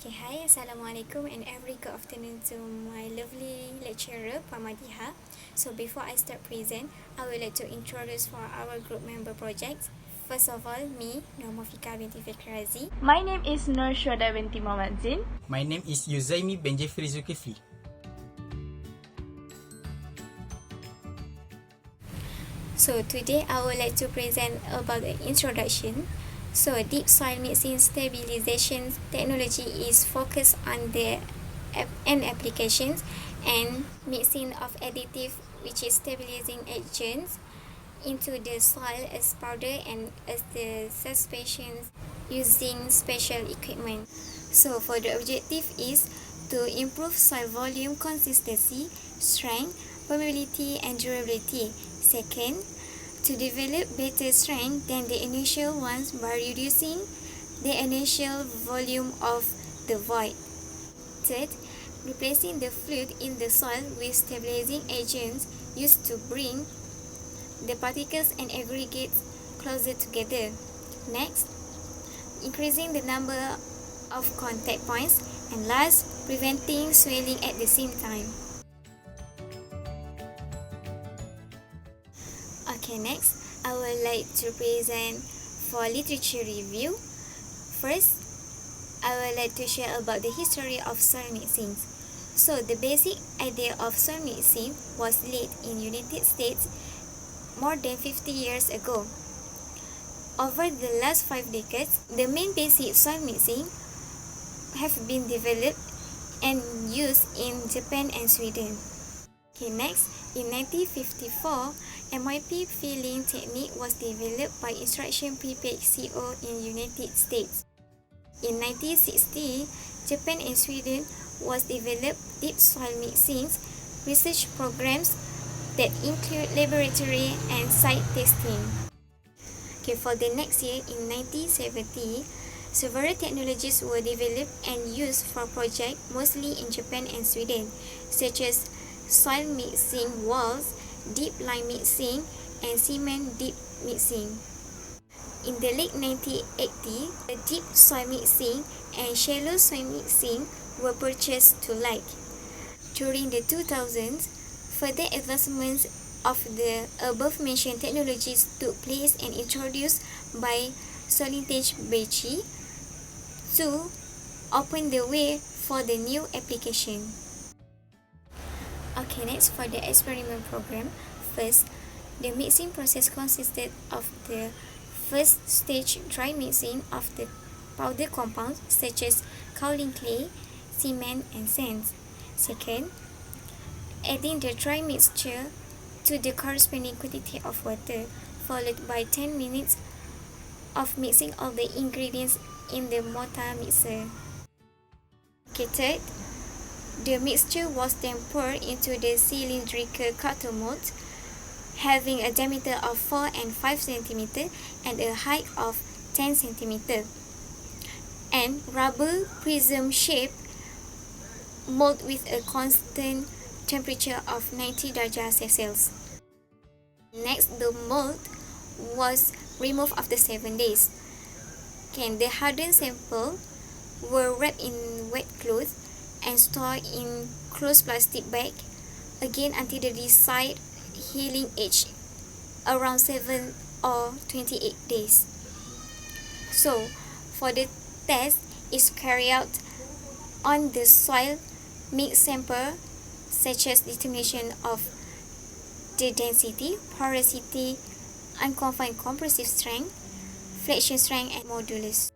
Okay, hi, Assalamualaikum and every good afternoon to my lovely lecturer, Pamadiha. So before I start present, I would like to introduce for our group member project. First of all, me, Normofika binti Fikrazi. My name is Nur Shoda binti Muhammad Zin. My name is Yuzaimi Benjefri Zulkifli. So today I would like to present about the introduction. So deep soil mixing stabilization technology is focused on the end applications and mixing of additive, which is stabilizing agents, into the soil as powder and as the suspensions using special equipment. So for the objective is to improve soil volume consistency, strength, permeability and durability. Second, to develop better strength than the initial ones by reducing the initial volume of the void. Third, replacing the fluid in the soil with stabilizing agents used to bring the particles and aggregates closer together. Next, increasing the number of contact points, and last, preventing swelling at the same time. Okay, next, I would like to present for literature review. First, I would like to share about the history of soil mixing. So, the basic idea of soil mixing was laid in United States more than 50 years ago. Over the last 5 decades, the main basic soil mixing have been developed and used in Japan and Sweden. Okay, next, in 1954, MIP filling technique was developed by Instruction Prepaid CO in United States. In 1960, Japan and Sweden was developed deep soil mixing research programs that include laboratory and site testing. Okay, for the next year, in 1970, several technologies were developed and used for projects mostly in Japan and Sweden, such as soil mixing walls, deep lime mixing, and cement deep mixing. In the late 1980s, the deep soil mixing and shallow soil mixing were purchased to light. During the 2000s, further advancements of the above-mentioned technologies took place and introduced by Solintage Bechi to open the way for the new application. Okay, next for the experiment program. First, the mixing process consisted of the first stage dry mixing of the powder compounds such as kaolin clay, cement and sand. Second, adding the dry mixture to the corresponding quantity of water, followed by 10 minutes of mixing all the ingredients in the mortar mixer. Okay, third, the mixture was then poured into the cylindrical carton mold, having a diameter of 4 and 5 cm and a height of 10 cm, and rubber prism shape mold with a constant temperature of 90 derajat Celsius. Next, the mold was removed after 7 days. Okay, the hardened sample were wrapped in wet cloth and stored in closed plastic bag again until the desired healing age, around 7 or 28 days. So, for the test is carried out on the soil mixed sample, such as determination of the density, porosity, unconfined compressive strength, flexion strength and modulus.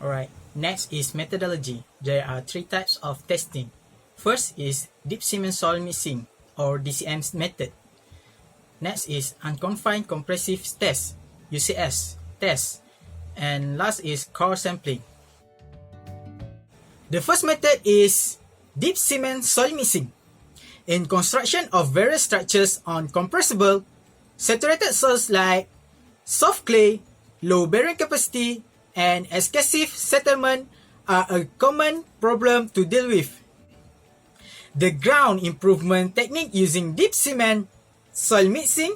Alright, next is methodology. There are 3 types of testing. First is deep cement soil mixing or DCM method. Next is unconfined compressive test, UCS test. And last is core sampling. The first method is deep cement soil mixing. In construction of various structures on compressible, saturated soils like soft clay, low bearing capacity, and escassive settlement are a common problem to deal with. The ground improvement technique using deep cement soil mixing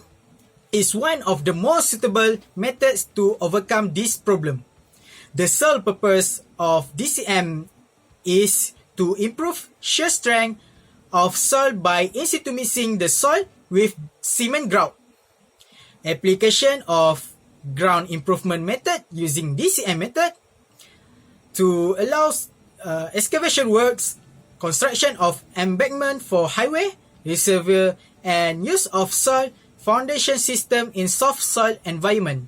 is one of the most suitable methods to overcome this problem. The sole purpose of DCM is to improve shear strength of soil by in situ mixing the soil with cement grout. Application of ground improvement method using DCM method to allow excavation works, construction of embankment for highway, reservoir, and use of soil foundation system in soft soil environment.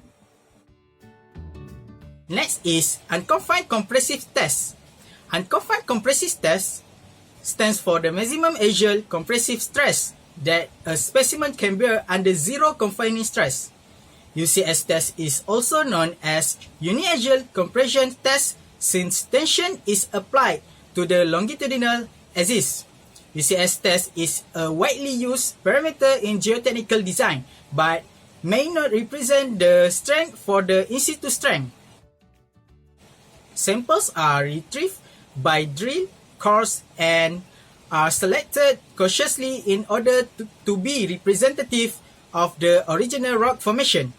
Next is unconfined compressive test. Unconfined compressive test stands for the maximum axial compressive stress that a specimen can bear under zero confining stress. UCS test is also known as uniaxial compression test since tension is applied to the longitudinal axis. UCS test is a widely used parameter in geotechnical design but may not represent the strength for the in situ strength. Samples are retrieved by drill cores and are selected cautiously in order to be representative of the original rock formation.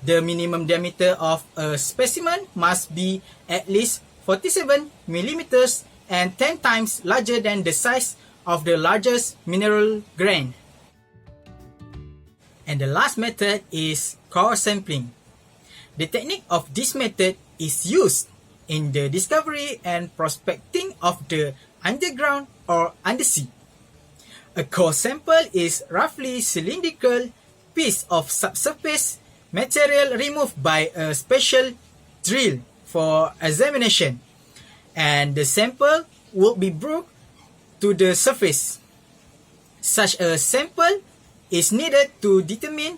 The minimum diameter of a specimen must be at least 47 millimeters and 10 times larger than the size of the largest mineral grain. And the last method is core sampling. The technique of this method is used in the discovery and prospecting of the underground or undersea. A core sample is roughly cylindrical piece of subsurface material removed by a special drill for examination, and the sample will be brought to the surface. Such a sample is needed to determine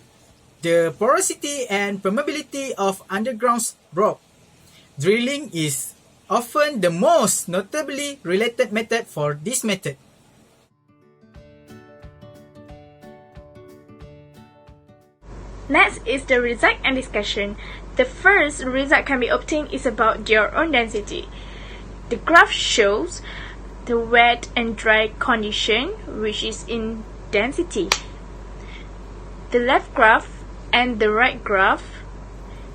the porosity and permeability of underground rock. Drilling is often the most notably related method for this method. Next is the result and discussion. The first result can be obtained is about their own density. The graph shows the wet and dry condition, which is in density. The left graph and the right graph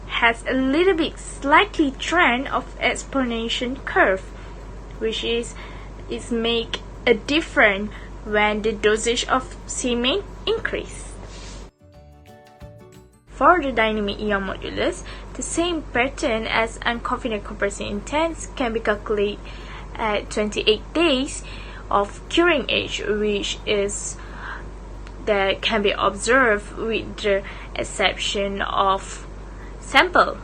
has a little bit slightly trend of exponential curve, which is make a difference when the dosage of cement increase. For the dynamic EM modulus, the same pattern as unconfined compressive index can be calculated at 28 days of curing age, which is that can be observed with the exception of sample.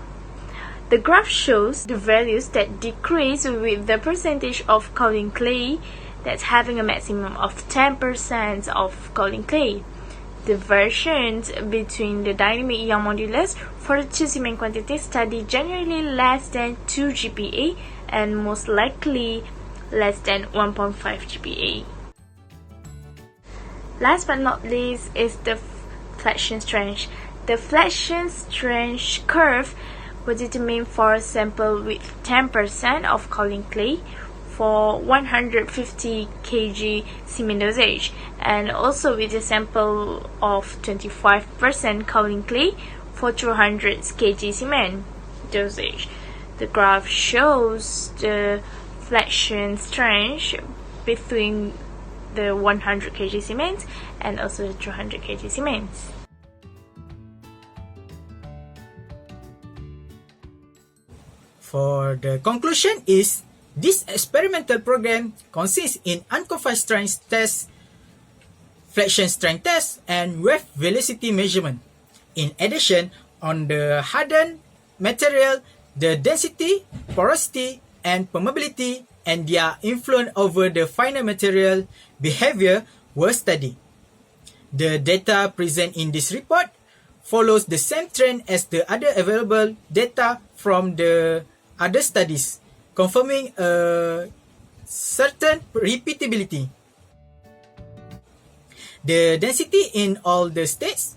The graph shows the values that decrease with the percentage of kaolin clay that's having a maximum of 10% of kaolin clay. The variations between the dynamic EM modulus for the two cement quantities study generally less than 2 GPa and most likely less than 1.5 GPa. Last but not least is the flexion strength. The flexion strength curve was determined for a sample with 10% of kaolin clay for 150 kg cement dosage, and also with a sample of 25% kaolin clay for 200 kg cement dosage. The graph shows the flexion strength between the 100 kg cement and also the 200 kg cement. For the conclusion is, this experimental program consists in unconfined strength test, flexion strength test, and wave velocity measurement. In addition, on the hardened material, the density, porosity, and permeability and their influence over the final material behavior were studied. The data present in this report follows the same trend as the other available data from the other studies, confirming a certain repeatability. The density in all the states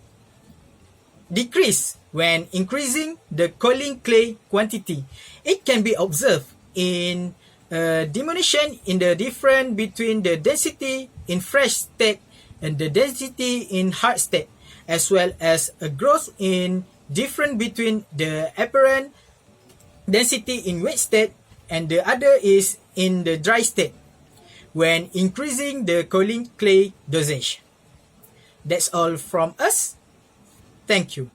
decrease when increasing the kaolin clay quantity. It can be observed in diminution in the difference between the density in fresh state and the density in hard state. as well as a growth in difference between the apparent density in wet state and the other is in the dry state when increasing the kaolin clay dosage. That's all from us. Thank you.